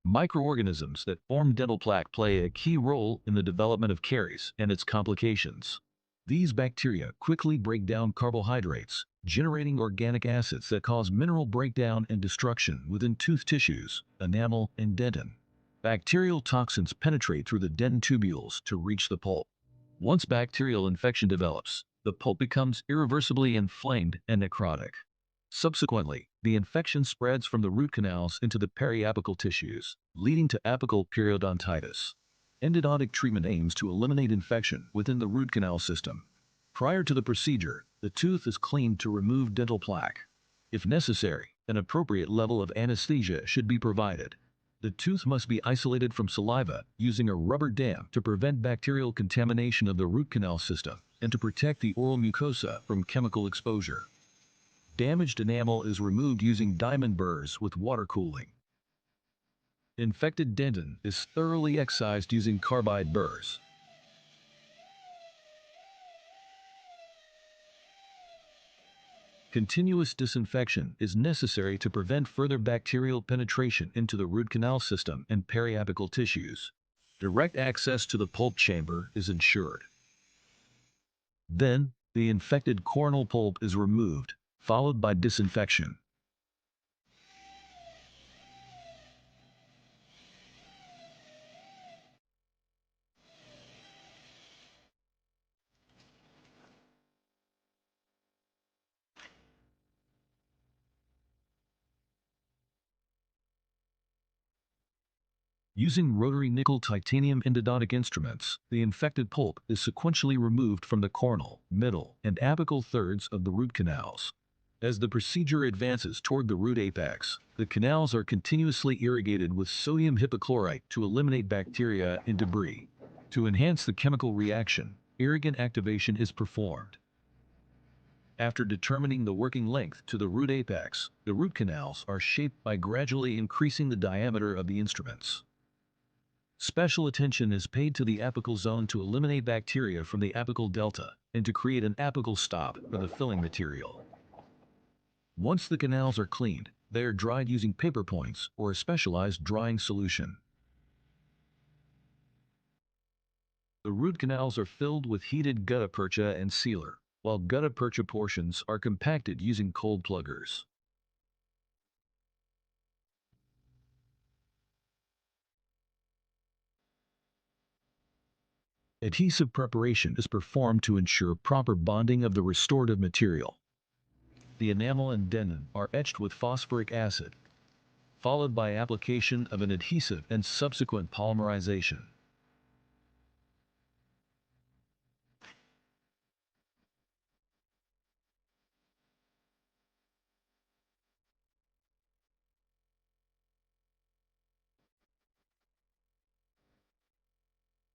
Microorganisms that form dental plaque play a key role in the development of caries and its complications. These bacteria quickly break down carbohydrates, generating organic acids that cause mineral breakdown and destruction within tooth tissues, enamel, and dentin. Bacterial toxins penetrate through the dentin tubules to reach the pulp. Once bacterial infection develops, the pulp becomes irreversibly inflamed and necrotic. Subsequently, the infection spreads from the root canals into the periapical tissues, leading to apical periodontitis. Endodontic treatment aims to eliminate infection within the root canal system. Prior to the procedure, the tooth is cleaned to remove dental plaque. If necessary, an appropriate level of anesthesia should be provided. The tooth must be isolated from saliva using a rubber dam to prevent bacterial contamination of the root canal system and to protect the oral mucosa from chemical exposure. Damaged enamel is removed using diamond burrs with water cooling. Infected dentin is thoroughly excised using carbide burrs. Continuous disinfection is necessary to prevent further bacterial penetration into the root canal system and periapical tissues. Direct access to the pulp chamber is ensured. Then, the infected coronal pulp is removed, followed by disinfection. Using rotary nickel titanium endodontic instruments, the infected pulp is sequentially removed from the coronal, middle, and apical thirds of the root canals. As the procedure advances toward the root apex, the canals are continuously irrigated with sodium hypochlorite to eliminate bacteria and debris. To enhance the chemical reaction, irrigant activation is performed. After determining the working length to the root apex, the root canals are shaped by gradually increasing the diameter of the instruments. Special attention is paid to the apical zone to eliminate bacteria from the apical delta and to create an apical stop for the filling material. Once the canals are cleaned, they are dried using paper points or a specialized drying solution. The root canals are filled with heated gutta-percha and sealer, while gutta-percha portions are compacted using cold pluggers. Adhesive preparation is performed to ensure proper bonding of the restorative material. The enamel and dentin are etched with phosphoric acid, followed by application of an adhesive and subsequent polymerization.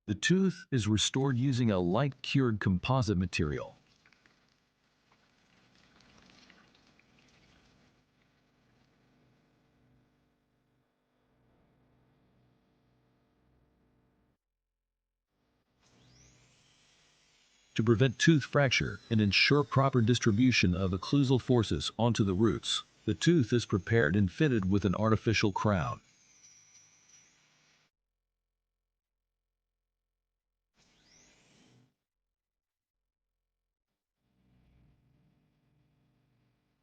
The tooth is restored using a light-cured composite material. To prevent tooth fracture and ensure proper distribution of occlusal forces onto the roots, the tooth is prepared and fitted with an artificial crown.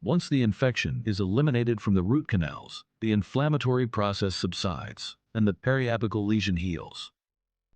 Once the infection is eliminated from the root canals, the inflammatory process subsides, and the periapical lesion heals.